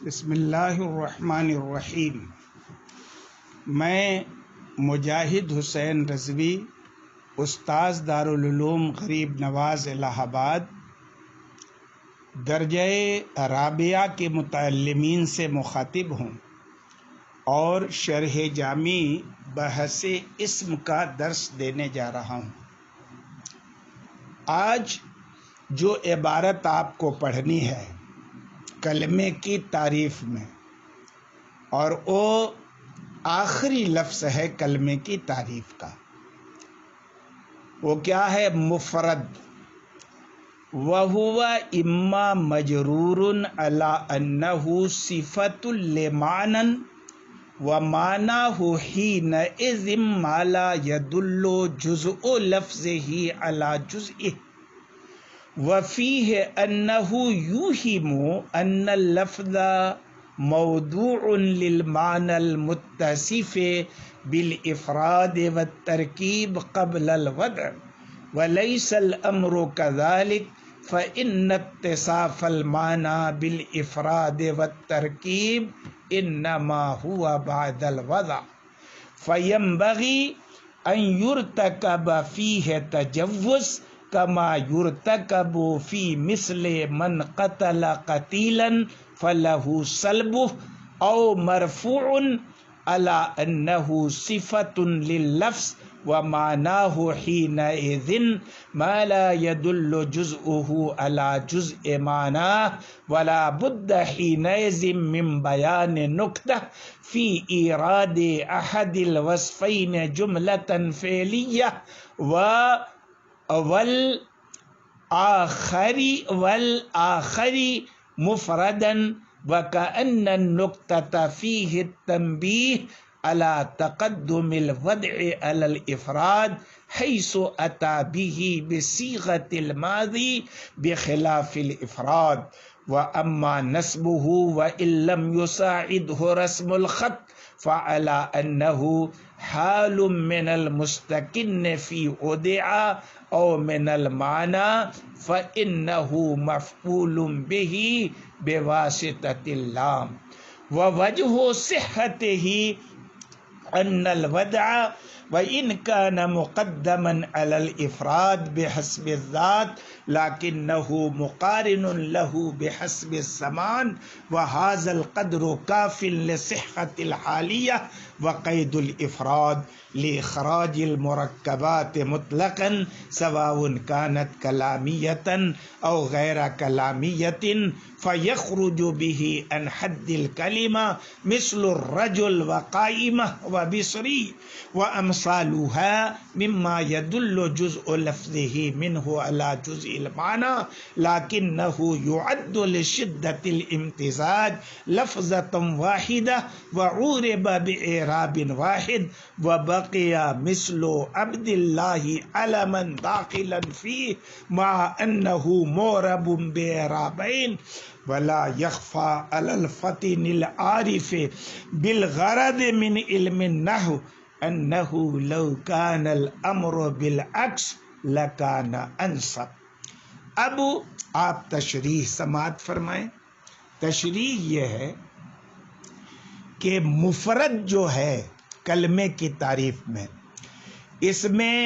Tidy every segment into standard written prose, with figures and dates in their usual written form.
بسم اللہ الرحمن الرحیم۔ میں مجاہد حسین رضوی، استاذ دارالعلوم غریب نواز الہ آباد، درجہ رابعہ کے متعلمین سے مخاطب ہوں اور شرح جامی بحث اسم کا درس دینے جا رہا ہوں۔ آج جو عبارت آپ کو پڑھنی ہے کلمے کی تعریف میں، اور وہ آخری لفظ ہے کلمے کی تعریف کا، وہ کیا ہے؟ مفرد۔ وَهُوَ إِمَّا مَجْرُورٌ عَلَىٰ أَنَّهُ صِفَةٌ لِمَعْنًى وَمَعْنَاهُ حِينَئِذٍ مَا لَا يَدُلُّ جُزْءُ لَفْظِهِ عَلَىٰ جُزْئِهِ وَفِيهِ أَنَّهُ يُوهِمُ أَنَّ اللَّفْظَ مَوْضُوعٌ لِلْمَعْنَى الْمُتَّصِفِ بِالْإِفْرَادِ وَالتَّرْكِيبِ قَبْلَ الْوَضْعِ وَلَيْسَ الْأَمْرُ كَذَلِكَ فَإِنَّ اتصاف الْمَعْنَى بِالْإِفْرَادِ وَالتَّرْكِيبِ إِنَّمَا هُوَ بَعْدَ الْوَضْعِ فَيَنبَغِي أَنْ يُرْتَكَبَ فِيهِ تَجَوُّزٌ كما يرتكب في مثل من قتل قتيلا فله سلبه أو مرفوع على أنه صفة لللفظ ومعناه حينئذ ما لا يدل جزءه على جزء معناه ولا بد حينئذ من بيان نكتة في إيراد أحد الوصفين جملة فعلية والآخر مفردا وكأن النكتة فيه التنبيه على تقدم الوضع على الإفراد حيث أتى به بصيغة الماضي بخلاف الإفراد، وأما نسبه وإن لم يساعده رسم الخط فعلى أنه حال من المستكن في ودع أو من المعنى فإنه مفعول به بواسطة اللام، ووجه صحته أن الودع وإن كان مقدما على الإفراد بحسب الذات لكنه مقارن له بحسب الزمان، وهذا القدر كاف لصحة الحالية وقيد الإفراد لإخراج المركبات مطلقا سواء كانت كلامية أو غير كلامية، فيخرج به عن حد الكلمة مثل الرجل وقائمة وبصري وأمثالها مما يدل جزء لفظه منه على جزء المعنى لكنه يعد لشدة الامتزاج لفظة واحدة وعورب بإعراب واحد، وبقي مثل عبد الله علما داخلا فيه مع أنه معرب بإعرابين، ولا يخفى على الفطن العارف بالغرض من علم النحو أنه لو كان الأمر بالعكس لكان أنسب۔ اب آپ تشریح سماعت فرمائیں۔ تشریح یہ ہے کہ مفرد جو ہے کلمے کی تعریف میں، اس میں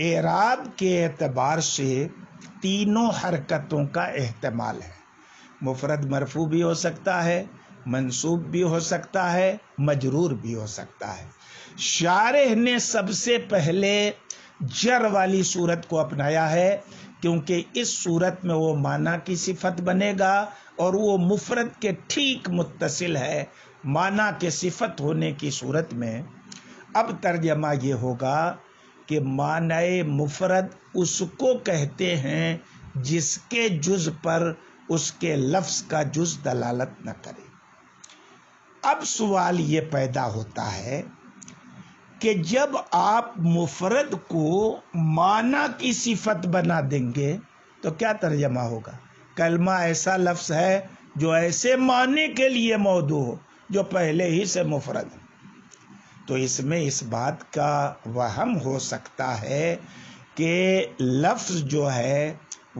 اعراب کے اعتبار سے تینوں حرکتوں کا احتمال ہے۔ مفرد مرفوع بھی ہو سکتا ہے، منصوب بھی ہو سکتا ہے، مجرور بھی ہو سکتا ہے۔ شارح نے سب سے پہلے جر والی صورت کو اپنایا ہے کیونکہ اس صورت میں وہ معنی کی صفت بنے گا اور وہ مفرد کے ٹھیک متصل ہے معنی کے صفت ہونے کی صورت میں۔ اب ترجمہ یہ ہوگا کہ معنی مفرد اس کو کہتے ہیں جس کے جز پر اس کے لفظ کا جز دلالت نہ کرے۔ اب سوال یہ پیدا ہوتا ہے کہ جب آپ مفرد کو معنی کی صفت بنا دیں گے تو کیا ترجمہ ہوگا؟ کلمہ ایسا لفظ ہے جو ایسے معنی کے لیے موضوع ہو جو پہلے ہی سے مفرد ہے، تو اس میں اس بات کا وہم ہو سکتا ہے کہ لفظ جو ہے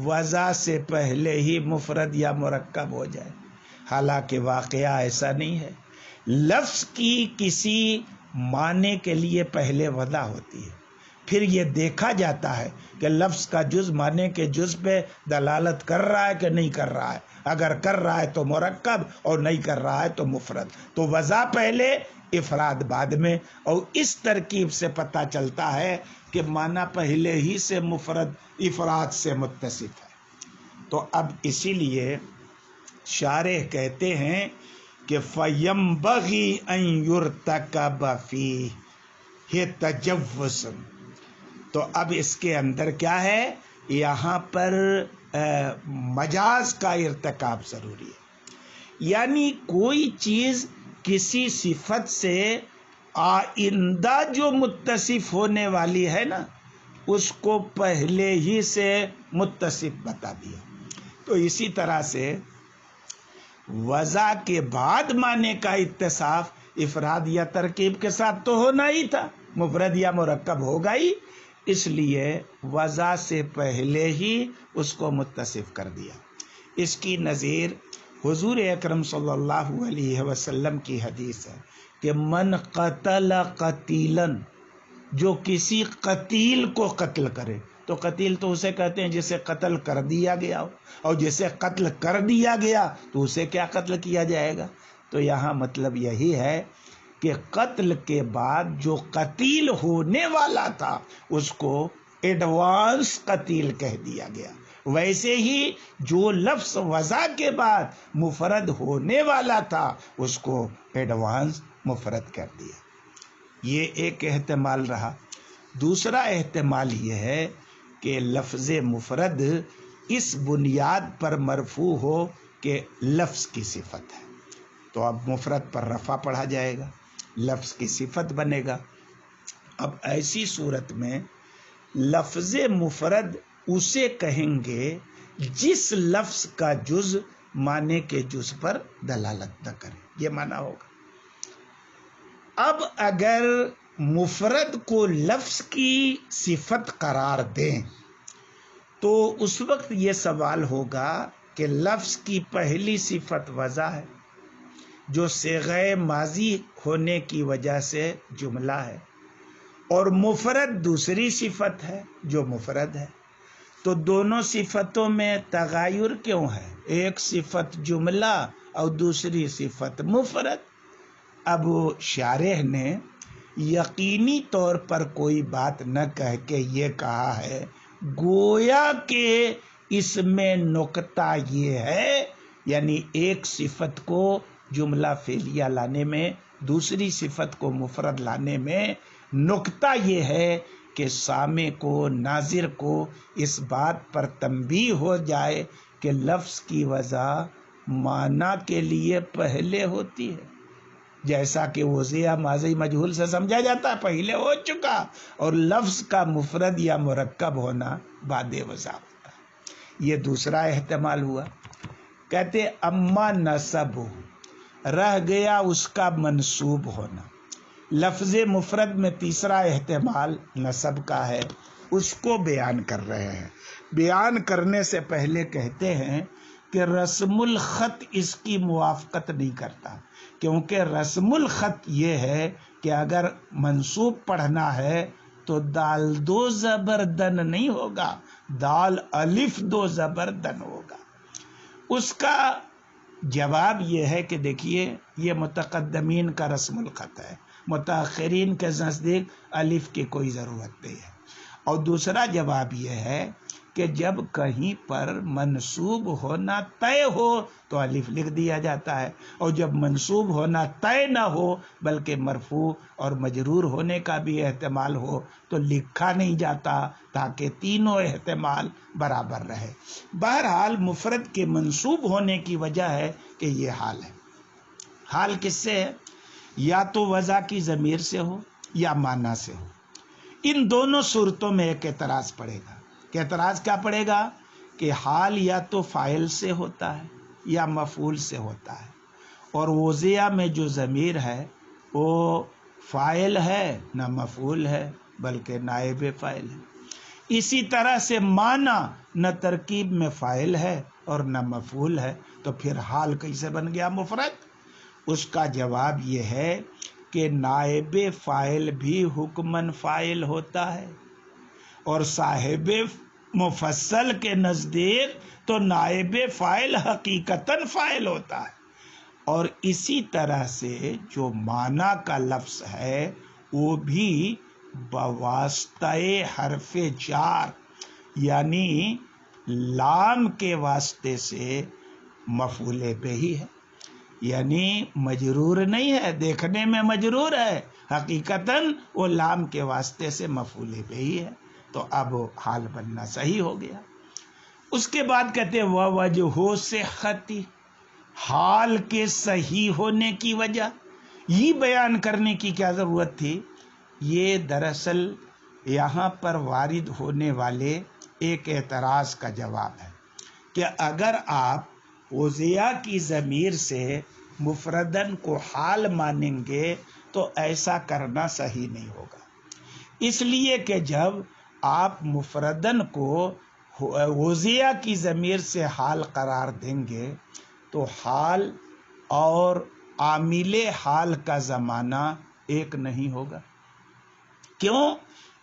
وضع سے پہلے ہی مفرد یا مرکب ہو جائے، حالانکہ واقعہ ایسا نہیں ہے. لفظ کی کسی معنی کے لیے پہلے وضع ہوتی ہے، پھر یہ دیکھا جاتا ہے کہ لفظ کا جز معنی کے جز پہ دلالت کر رہا ہے کہ نہیں کر رہا ہے. اگر کر رہا ہے تو مرکب اور نہیں کر رہا ہے تو مفرد. تو وضع پہلے افراد بعد میں، اور اس ترکیب سے پتہ چلتا ہے کہ معنی پہلے ہی سے مفرد افراد سے متصف ہے. تو اب اسی لیے شارح کہتے ہیں کہ فَيَنبَغِي أَن يُرْتَكَبَ فِيهِ تَجَوُّزٌ. تو اب اس کے اندر کیا ہے، یہاں پر مجاز کا ارتکاب ضروری ہے. یعنی کوئی چیز کسی صفت سے آئندہ جو متصف ہونے والی ہے نا، اس کو پہلے ہی سے متصف بتا دیا. تو اسی طرح سے وضع کے بعد معنی کا اتصاف افراد یا ترکیب کے ساتھ تو ہونا ہی تھا، مفرد یا مرکب ہوگا ہی، اس لیے وضع سے پہلے ہی اس کو متصف کر دیا. اس کی نظیر حضور اکرم صلی اللہ علیہ وسلم کی حدیث ہے کہ من قتل قتیلاً، جو کسی قتیل کو قتل کرے. تو قتیل تو اسے کہتے ہیں جسے قتل کر دیا گیا ہو، اور جسے قتل کر دیا گیا تو اسے کیا قتل کیا جائے گا. تو یہاں مطلب یہی ہے کہ قتل کے بعد جو قتیل ہونے والا تھا اس کو ایڈوانس قتیل کہہ دیا گیا. ویسے ہی جو لفظ وضع کے بعد مفرد ہونے والا تھا اس کو ایڈوانس مفرد کر دیا. یہ ایک احتمال رہا. دوسرا احتمال یہ ہے کہ لفظ مفرد اس بنیاد پر مرفوع ہو کہ لفظ کی صفت ہے، تو اب مفرد پر رفع پڑھا جائے گا، لفظ کی صفت بنے گا. اب ایسی صورت میں لفظ مفرد اسے کہیں گے جس لفظ کا جز معنی کے جز پر دلالت نہ کرے، یہ معنی ہوگا. اب اگر مفرد کو لفظ کی صفت قرار دیں تو اس وقت یہ سوال ہوگا کہ لفظ کی پہلی صفت وضع ہے جو صیغہ ماضی ہونے کی وجہ سے جملہ ہے، اور مفرد دوسری صفت ہے جو مفرد ہے. تو دونوں صفتوں میں تغیر کیوں ہے؟ ایک صفت جملہ اور دوسری صفت مفرد. اب شارح نے یقینی طور پر کوئی بات نہ کہہ کے یہ کہا ہے گویا کہ اس میں نکتہ یہ ہے، یعنی ایک صفت کو جملہ فعلیہ لانے میں، دوسری صفت کو مفرد لانے میں نکتہ یہ ہے کہ سامع کو، ناظر کو اس بات پر تنبیہ ہو جائے کہ لفظ کی وضع معنی کے لیے پہلے ہوتی ہے. جیسا کہ وضع ماضی مجہول سے سمجھا جاتا ہے پہلے ہو چکا، اور لفظ کا مفرد یا مرکب ہونا بعد وضع ہوتا ہے. یہ دوسرا احتمال ہوا. کہتے اما نصب، رہ گیا اس کا منصوب ہونا. لفظ مفرد میں تیسرا احتمال نصب کا ہے، اس کو بیان کر رہے ہیں. بیان کرنے سے پہلے کہتے ہیں کہ رسم الخط اس کی موافقت نہیں کرتا، کیونکہ رسم الخط یہ ہے کہ اگر منصوب پڑھنا ہے تو دال دو زبر دن نہیں ہوگا، دال الف دو زبر دن ہوگا. اس کا جواب یہ ہے کہ دیکھیے یہ متقدمین کا رسم الخط ہے، متاخرین کے نزدیک الف کی کوئی ضرورت نہیں ہے. اور دوسرا جواب یہ ہے کہ جب کہیں پر منصوب ہونا طے ہو تو الف لکھ دیا جاتا ہے، اور جب منصوب ہونا طے نہ ہو بلکہ مرفوع اور مجرور ہونے کا بھی احتمال ہو تو لکھا نہیں جاتا تاکہ تینوں احتمال برابر رہے. بہرحال مفرد کے منصوب ہونے کی وجہ ہے کہ یہ حال ہے. حال کس سے ہے؟ یا تو وضع کی ضمیر سے ہو یا معنی سے ہو. ان دونوں صورتوں میں ایک اعتراض پڑے گا. کہ اعتراض کیا پڑے گا؟ کہ حال یا تو فاعل سے ہوتا ہے یا مفعول سے ہوتا ہے، اور وضع میں جو ضمیر ہے وہ فاعل ہے نہ مفعول ہے بلکہ نائب فاعل ہے. اسی طرح سے معنی نہ ترکیب میں فاعل ہے اور نہ مفعول ہے، تو پھر حال کیسے بن گیا مفرد؟ اس کا جواب یہ ہے کہ نائب فاعل بھی حکماً فاعل ہوتا ہے، اور صاحب مفصل کے نزدیک تو نائب فاعل حقیقتاً فاعل ہوتا ہے۔ اور اسی طرح سے جو معنی کا لفظ ہے وہ بھی بواسطہ حرف جار یعنی لام کے واسطے سے مفعول بہ ہی ہے، یعنی مجرور نہیں ہے، دیکھنے میں مجرور ہے، حقیقتاً وہ لام کے واسطے سے مفعول بہ ہی ہے، تو اب حال بننا صحیح ہو گیا۔ اس کے بعد کہتے ہیں وَوَجْهُ صِحَّتِ، حال کے صحیح ہونے کی وجہ، یہ بیان کرنے کی کیا ضرورت تھی؟ یہ دراصل یہاں پر وارد ہونے والے ایک اعتراض کا جواب ہے کہ اگر آپ وضیع کی ضمیر سے مفردن کو حال مانیں گے تو ایسا کرنا صحیح نہیں ہوگا، اس لیے کہ جب آپ مفردن کو وضیع کی ضمیر سے حال قرار دیں گے تو حال اور عامل حال کا زمانہ ایک نہیں ہوگا۔ کیوں؟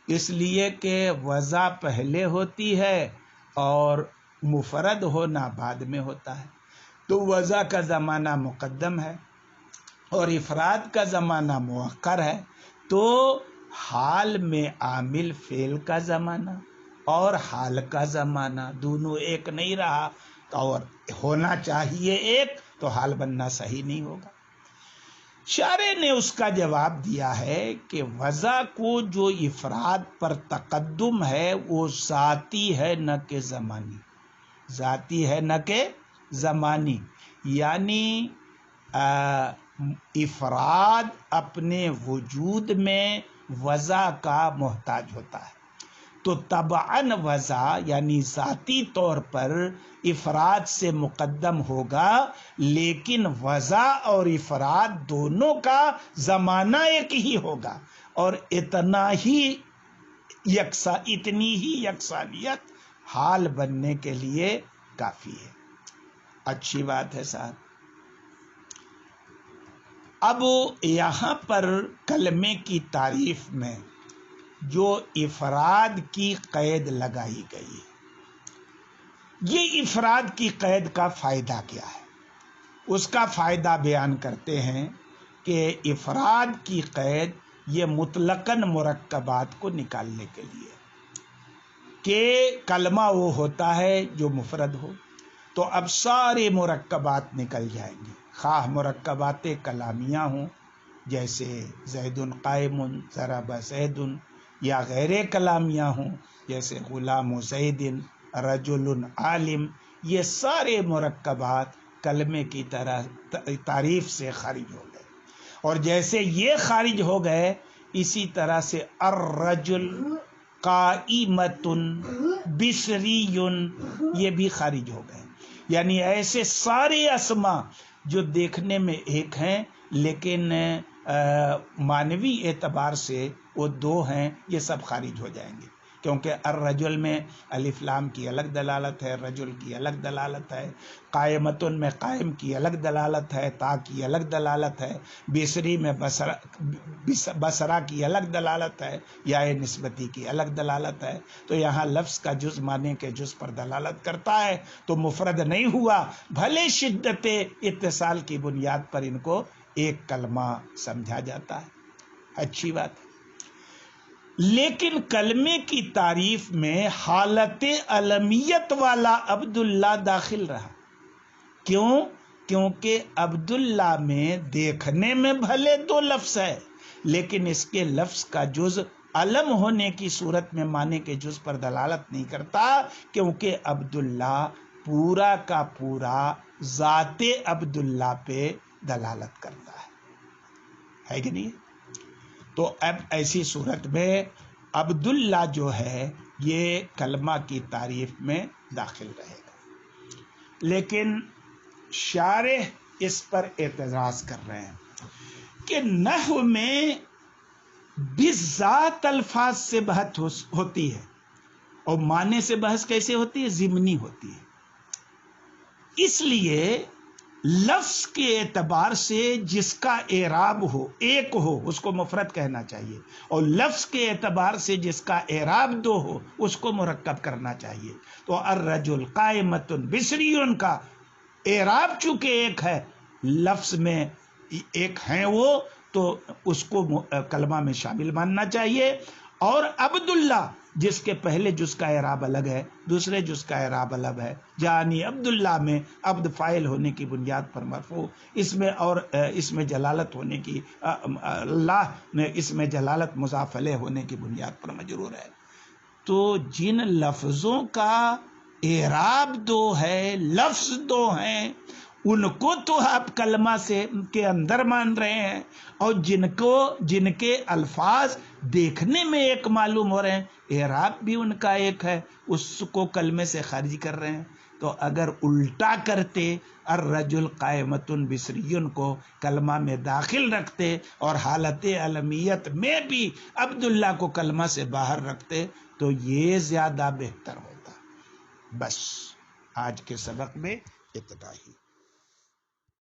اس لیے کہ وضع پہلے ہوتی ہے اور مفرد ہونا بعد میں ہوتا ہے، تو وضع کا زمانہ مقدم ہے اور افراد کا زمانہ مؤخر ہے، تو حال میں عامل فعل کا زمانہ اور حال کا زمانہ دونوں ایک نہیں رہا، اور ہونا چاہیے ایک، تو حال بننا صحیح نہیں ہوگا۔ شارح نے اس کا جواب دیا ہے کہ وضع کو جو افراد پر تقدم ہے وہ ذاتی ہے نہ کہ زمانی، ذاتی ہے نہ کہ زمانی، یعنی افراد اپنے وجود میں وضع کا محتاج ہوتا ہے، تو طبعاً وضع یعنی ذاتی طور پر افراد سے مقدم ہوگا، لیکن وضع اور افراد دونوں کا زمانہ ایک ہی ہوگا، اور اتنی ہی یکسانیت حال بننے کے لیے کافی ہے۔ اچھی بات ہے صاحب۔ اب یہاں پر کلمے کی تعریف میں جو افراد کی قید لگائی گئی ہے، یہ افراد کی قید کا فائدہ کیا ہے؟ اس کا فائدہ بیان کرتے ہیں کہ افراد کی قید یہ مطلقاً مرکبات کو نکالنے کے لیے کہ کلمہ وہ ہوتا ہے جو مفرد ہو، تو اب سارے مرکبات نکل جائیں گے، خواہ مرکبات کلامیہ ہوں جیسے زید قائم ضرب زید، یا غیر کلامیہ ہوں جیسے غلام زید رجل عالم، یہ سارے مرکبات کلمے کی طرح تعریف سے خارج ہو گئے، اور جیسے یہ خارج ہو گئے اسی طرح سے الرجل قائمۃ بصری یہ بھی خارج ہو گئے، یعنی ایسے سارے اسما جو دیکھنے میں ایک ہیں لیکن معنوی اعتبار سے وہ دو ہیں، یہ سب خارج ہو جائیں گے، کیونکہ الرجل میں الف لام کی الگ دلالت ہے، رجل کی الگ دلالت ہے، قائمتن میں قائم کی الگ دلالت ہے، تا کی الگ دلالت ہے، بصری میں بصرہ کی الگ دلالت ہے، یا نسبتی کی الگ دلالت ہے، تو یہاں لفظ کا جز معنی کے جز پر دلالت کرتا ہے، تو مفرد نہیں ہوا، بھلے شدت اتصال کی بنیاد پر ان کو ایک کلمہ سمجھا جاتا ہے۔ اچھی بات ہے، لیکن کلمے کی تعریف میں حالت علمیت والا عبداللہ داخل رہا۔ کیوں؟ کیونکہ عبداللہ میں دیکھنے میں بھلے دو لفظ ہے لیکن اس کے لفظ کا جز علم ہونے کی صورت میں معنی کے جز پر دلالت نہیں کرتا، کیونکہ عبداللہ پورا کا پورا ذات عبداللہ پہ دلالت کرتا ہے کہ نہیں؟ تو اب ایسی صورت میں عبداللہ جو ہے یہ کلمہ کی تعریف میں داخل رہے گا، لیکن شارح اس پر اعتراض کر رہے ہیں کہ نحو میں بالذات الفاظ سے بحث ہوتی ہے، اور معنی سے بحث کیسے ہوتی ہے؟ ضمنی ہوتی ہے۔ اس لیے لفظ کے اعتبار سے جس کا اعراب ہو ایک ہو اس کو مفرد کہنا چاہیے، اور لفظ کے اعتبار سے جس کا اعراب دو ہو اس کو مرکب کرنا چاہیے۔ تو الرجل قائمۃ بصری کا اعراب چونکہ ایک ہے، لفظ میں ایک ہیں وہ، تو اس کو کلمہ میں شامل ماننا چاہیے۔ اور عبداللہ جس کے پہلے جز کا اعراب الگ ہے، دوسرے جز کا اعراب الگ ہے، جانی عبداللہ میں عبد فاعل ہونے کی بنیاد پر مرفوع، اس میں اور اس میں جلالت ہونے کی، اللہ میں اس میں جلالت مضاف الیہ ہونے کی بنیاد پر مجرور ہے۔ تو جن لفظوں کا اعراب دو ہے، لفظ دو ہیں، ان کو تو آپ کلمہ سے کے اندر مان رہے ہیں، اور جن کے الفاظ دیکھنے میں ایک معلوم ہو رہے ہیں، اعراب بھی ان کا ایک ہے، اس کو کلمے سے خارج کر رہے ہیں۔ تو اگر الٹا کرتے، الرجل قائمۃ بصری کو کلمہ میں داخل رکھتے اور حالت علمیت میں بھی عبداللہ کو کلمہ سے باہر رکھتے تو یہ زیادہ بہتر ہوتا۔ بس آج کے سبق میں اتنا ہی۔